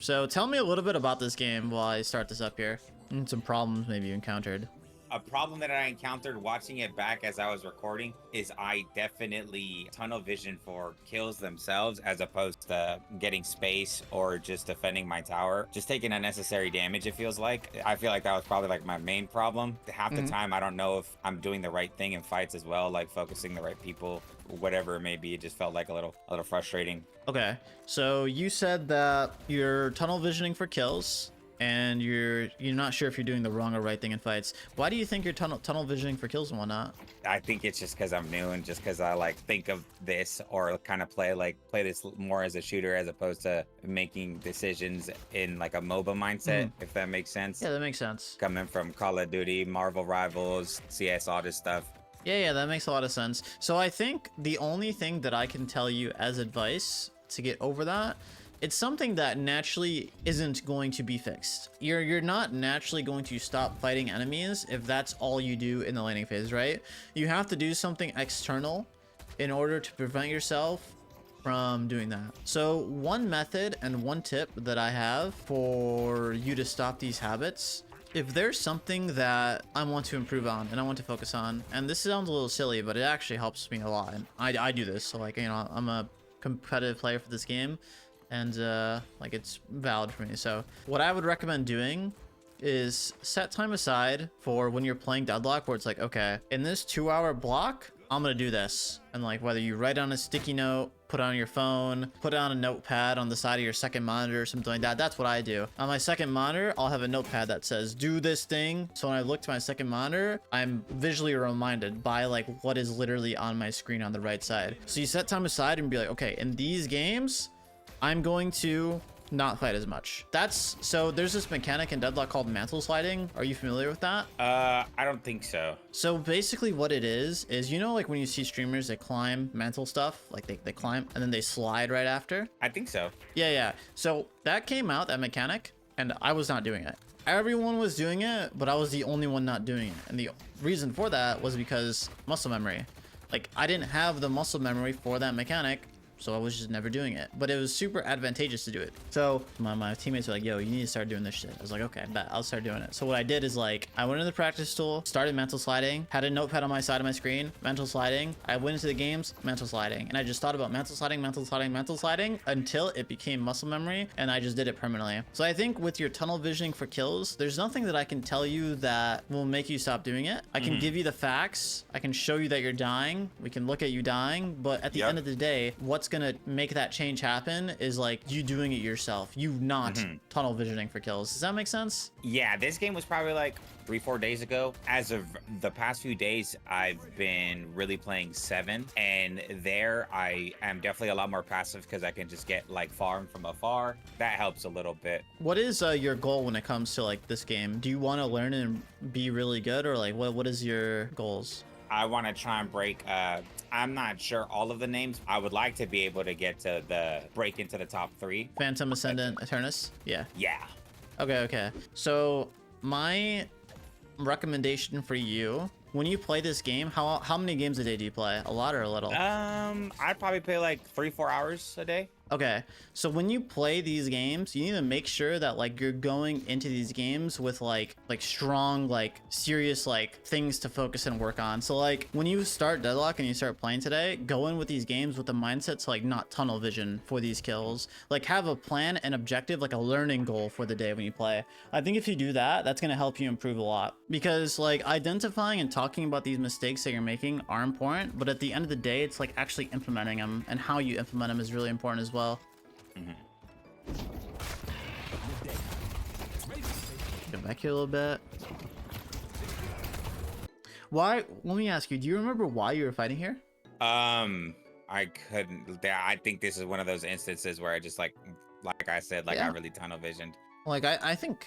So tell me a little bit about this game while I start this up here, and some problems maybe you encountered. A problem that I encountered watching it back as I was recording is I definitely tunnel vision for kills themselves as opposed to getting space or just defending my tower. Just taking unnecessary damage, it feels like. I feel like that was probably like my main problem. Half the time, I don't know if I'm doing the right thing in fights as well, like focusing the right people, whatever it may be. It just felt like a little frustrating. Okay, so you said that you're tunnel visioning for kills, and you're not sure if you're doing the wrong or right thing in fights. Why do you think you're tunnel visioning for kills and whatnot? I think it's just because I'm new and just because I like think of this or kind of play this more as a shooter as opposed to making decisions in like a MOBA mindset, if that makes sense. Yeah, that makes sense. Coming from Call of Duty, Marvel Rivals, CS, all this stuff. Yeah, that makes a lot of sense. So I think the only thing that I can tell you as advice to get over that, it's something that naturally isn't going to be fixed. You're not naturally going to stop fighting enemies if that's all you do in the laning phase, right? You have to do something external in order to prevent yourself from doing that. So one method and one tip that I have for you to stop these habits, if there's something that I want to improve on and I want to focus on, and this sounds a little silly, but it actually helps me a lot. And I do this, so like, you know, I'm a competitive player for this game, and like it's valid for me. So what I would recommend doing is set time aside for when you're playing Deadlock, where it's like, okay, in this 2-hour block, I'm gonna do this. And like, whether you write on a sticky note, put it on your phone, put it on a notepad on the side of your second monitor or something like that. That's what I do. On my second monitor, I'll have a notepad that says, do this thing. So when I look to my second monitor, I'm visually reminded by like what is literally on my screen on the right side. So you set time aside and be like, okay, in these games, I'm going to not fight as much. So there's this mechanic in Deadlock called mantle sliding. Are you familiar with that? I don't think so. So basically what it is, you know, like when you see streamers that climb mantle stuff, like they climb and then they slide right after? I think so. Yeah. So that came out, that mechanic, and I was not doing it. Everyone was doing it, but I was the only one not doing it. And the reason for that was because muscle memory. Like, I didn't have the muscle memory for that mechanic, so I was just never doing it. But it was super advantageous to do it. So my teammates were like, yo, you need to start doing this shit. I was like, okay, bet, I'll start doing it. So what I did is like, I went into the practice tool, started mental sliding, had a notepad on my side of my screen, mental sliding. I went into the games, mental sliding. And I just thought about mental sliding until it became muscle memory, and I just did it permanently. So I think with your tunnel visioning for kills, there's nothing that I can tell you that will make you stop doing it. I can give you the facts. I can show you that you're dying. We can look at you dying. But at the end of the day, what's gonna make that change happen is like you doing it yourself, you not tunnel visioning for kills. Does that make sense? Yeah, this game was probably like 3-4 days ago. As of the past few days, I've been really playing 7, and there I am definitely a lot more passive because I can just get like farm from afar. That helps a little bit. What is your goal when it comes to like this game? Do you want to learn and be really good, or like what is your goals? I want to try and break, I'm not sure all of the names. I would like to be able to get to break into the top 3. Phantom, Ascendant, Eternus? Yeah. Okay. So my recommendation for you, when you play this game, how many games a day do you play? A lot or a little? I'd probably play like 3-4 hours a day. Okay, so when you play these games, you need to make sure that like you're going into these games with like strong, like serious, like things to focus and work on. So like when you start Deadlock and you start playing today, go in with these games with the mindset to like not tunnel vision for these kills. Like have a plan and objective, like a learning goal for the day when you play. I think if you do that, that's gonna help you improve a lot, because like identifying and talking about these mistakes that you're making are important, but at the end of the day, it's like actually implementing them, and how you implement them is really important as well. Go back here a little bit. Why? Let me ask you, do you remember why you were fighting here? I couldn't. I think this is one of those instances where I just like I said, I really tunnel visioned. Like I think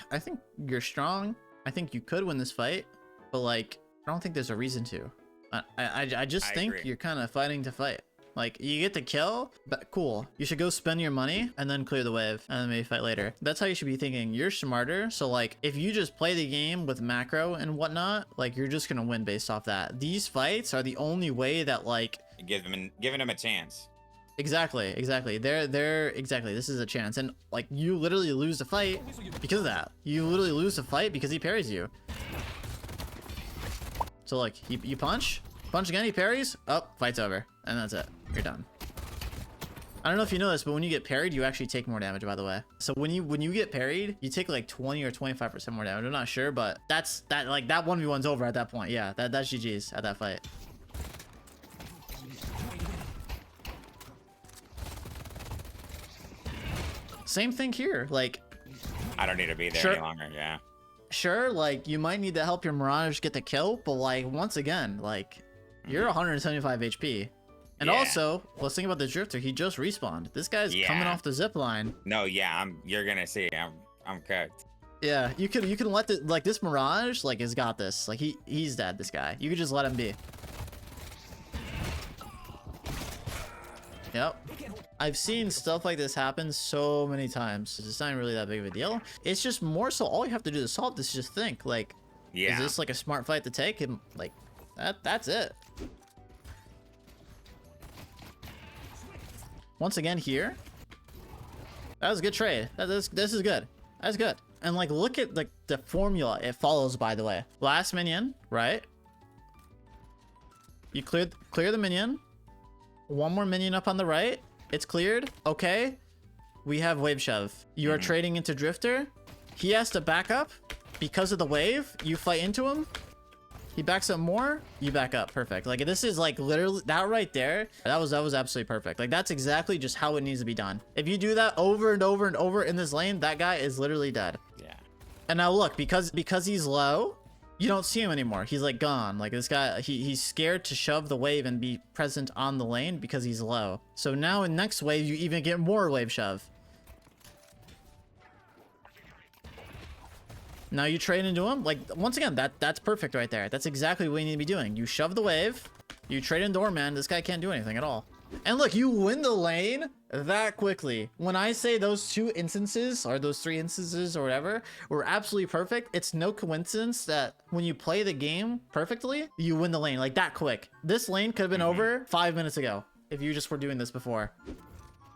you're strong. I think you could win this fight, but like I don't think there's a reason to. I just think agree. you're kind of fighting to fight. Like, you get the kill, but cool. You should go spend your money and then clear the wave and then maybe fight later. That's how you should be thinking. You're smarter. So like, if you just play the game with macro and whatnot, like you're just gonna win based off that. These fights are the only way that like Giving him a chance. Exactly. Exactly. This is a chance. And like, you literally lose the fight because of that. You literally lose the fight because he parries you. So like, you punch again, he parries, oh, fight's over. And that's it. You're done. I don't know if you know this, but when you get parried, you actually take more damage, by the way. So when you get parried, you take like 20 or 25% more damage. I'm not sure, but that 1v1's over at that point. Yeah, that's GG's at that fight. Same thing here. Like, I don't need to be there any longer. Yeah. Sure, like you might need to help your Mirage get the kill, but like once again, like you're 175 HP. And also, let's think about the Drifter. He just respawned. This guy's coming off the zip line. No, yeah, you're gonna see. I'm cooked. Yeah, you can let the like this Mirage like has got this. Like he's dead. This guy. You could just let him be. Yep. I've seen stuff like this happen so many times. It's not really that big of a deal. It's just more so all you have to do to solve this is just think like, is this like a smart fight to take? And like that's it. Once again here, that was a good trade. This is good. That's good. And like, look at like the formula it follows, by the way. Last minion, right? You clear the minion. One more minion up on the right. It's cleared. Okay. We have wave shove. You are trading into Drifter. He has to back up because of the wave. You fight into him. He backs up more, you back up. Perfect. Like, this is like literally that right there. That was absolutely perfect. Like, that's exactly just how it needs to be done. If you do that over and over and over in this lane, that guy is literally dead. Yeah. And now look, because he's low, you don't see him anymore. He's like gone. Like, this guy, he's scared to shove the wave and be present on the lane because he's low. So now in next wave, you even get more wave shove. Now you trade into him. Like, once again, that's perfect right there. That's exactly what you need to be doing. You shove the wave, you trade into Doorman. This guy can't do anything at all. And look, you win the lane that quickly. When I say those 2 instances, or those 3 instances, or whatever, were absolutely perfect, it's no coincidence that when you play the game perfectly, you win the lane like that quick. This lane could have been over 5 minutes ago if you just were doing this before.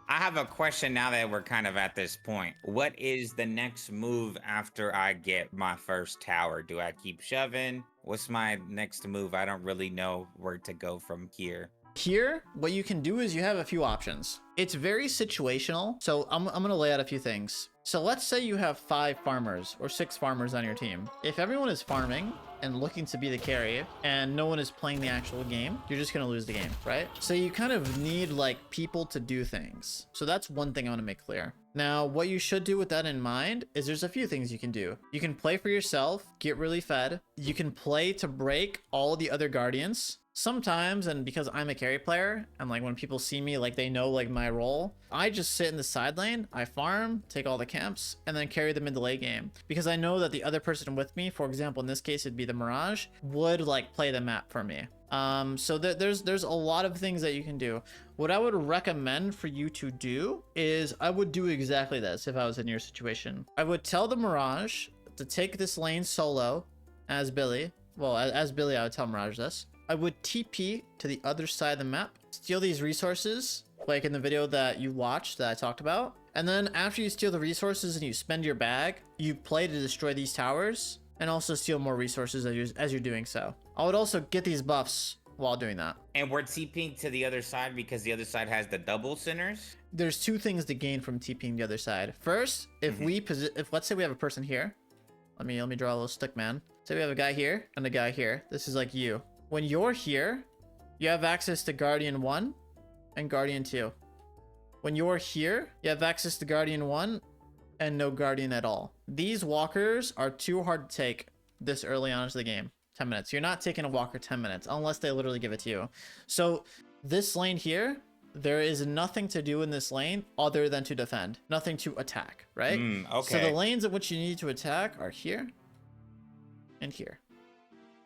I have a question now that we're kind of at this point. What is the next move after I get my first tower? Do I keep shoving? What's my next move? I don't really know where to go from here. Here, what you can do is you have a few options. It's very situational. So I'm going to lay out a few things. So let's say you have 5 farmers or 6 farmers on your team. If everyone is farming and looking to be the carry and no one is playing the actual game, you're just going to lose the game, right? So you kind of need like people to do things. So that's one thing I want to make clear. Now, what you should do with that in mind is there's a few things you can do. You can play for yourself, get really fed. You can play to break all the other guardians. Sometimes, and because I'm a carry player, and like when people see me, like they know like my role, I just sit in the side lane, I farm, take all the camps, and then carry them into late game. Because I know that the other person with me, for example, in this case, it'd be the Mirage, would like play the map for me. So there's a lot of things that you can do. What I would recommend for you to do is I would do exactly this if I was in your situation. I would tell the Mirage to take this lane solo as Billy. Well, as Billy, I would tell Mirage this. I would TP to the other side of the map, steal these resources, like in the video that you watched that I talked about. And then after you steal the resources and you spend your bag, you play to destroy these towers and also steal more resources as you're doing so. I would also get these buffs while doing that. And we're TPing to the other side because the other side has the double centers? There's 2 things to gain from TPing the other side. First, if let's say we have a person here, let me draw a little stick man. Say we have a guy here and a guy here. This is like you. When you're here, you have access to Guardian 1 and Guardian 2. When you're here, you have access to Guardian 1 and no Guardian at all. These walkers are too hard to take this early on into the game. 10 minutes. You're not taking a walker 10 minutes unless they literally give it to you. So this lane here, there is nothing to do in this lane other than to defend. Nothing to attack, right? Okay. So the lanes in which you need to attack are here and here.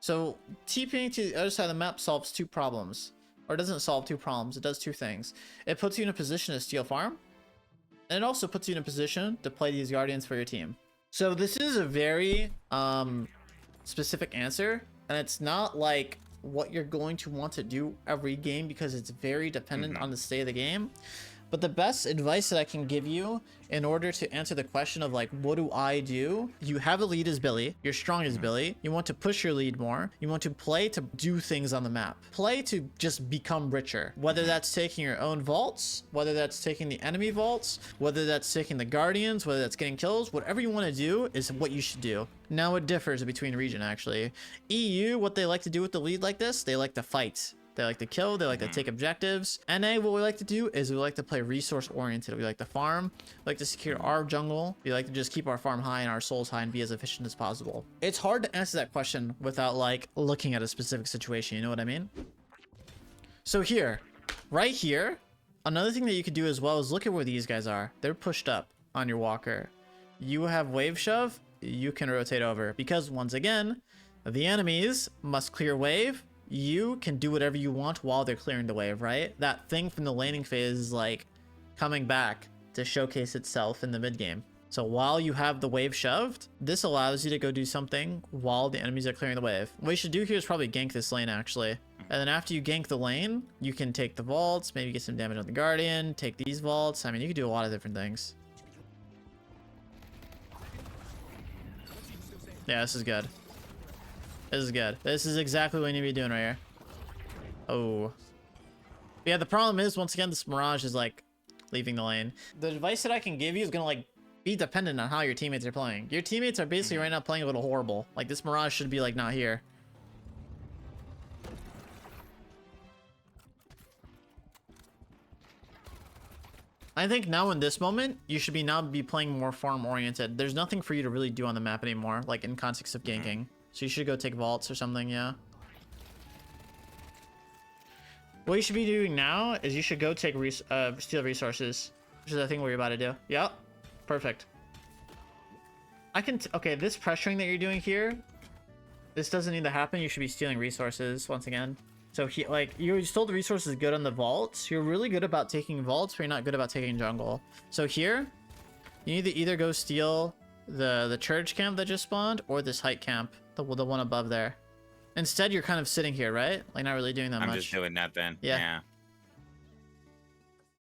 So TPing to the other side of the map solves 2 problems. Or it doesn't solve 2 problems, it does 2 things. It puts you in a position to steal farm, and it also puts you in a position to play these guardians for your team. So this is a very specific answer, and it's not like what you're going to want to do every game because it's very dependent on the state of the game. But the best advice that I can give you in order to answer the question of like, what do I do? You have a lead as Billy. You're strong as Billy. You want to push your lead more. You want to play to do things on the map. Play to just become richer. Whether that's taking your own vaults, whether that's taking the enemy vaults, whether that's taking the guardians, whether that's getting kills, whatever you want to do is what you should do. Now it differs between region actually. EU, what they like to do with the lead like this, they like to fight. They like to kill, they like to take objectives. NA, what we like to do is we like to play resource oriented. We like to farm, we like to secure our jungle. We like to just keep our farm high and our souls high and be as efficient as possible. It's hard to answer that question without like looking at a specific situation, you know what I mean? So here, right here, another thing that you could do as well is look at where these guys are. They're pushed up on your walker. You have wave shove, you can rotate over because once again, the enemies must clear wave. You can do whatever you want while they're clearing the wave, right? That thing from the laning phase is like coming back to showcase itself in the mid game. So while you have the wave shoved, this allows you to go do something while the enemies are clearing the wave. What you should do here is probably gank this lane actually. And then after you gank the lane, you can take the vaults, maybe get some damage on the guardian, take these vaults. I mean, you can do a lot of different things. Yeah, this is good. This is good. This is exactly what you need to be doing right here. Oh. Yeah, the problem is, once again, this Mirage is, like, leaving the lane. The advice that I can give you is gonna, like, be dependent on how your teammates are playing. Your teammates are basically right now playing a little horrible. Like, this Mirage should be, like, not here. I think now in this moment, you should now be playing more farm-oriented. There's nothing for you to really do on the map anymore, like, in context of ganking. So you should go take vaults or something, yeah. What you should be doing now is you should go take steal resources, which is I think what you're about to do. Yep, perfect. I can okay, this pressuring that you're doing here, this doesn't need to happen. You should be stealing resources once again. So he, like, you stole the resources good on the vaults. You're really good about taking vaults, but you're not good about taking jungle. So here, you need to either go steal the church camp that just spawned or this height camp, the one above there. Instead, you're kind of sitting here, right? Like, not really doing that much. I'm just doing nothing. Yeah.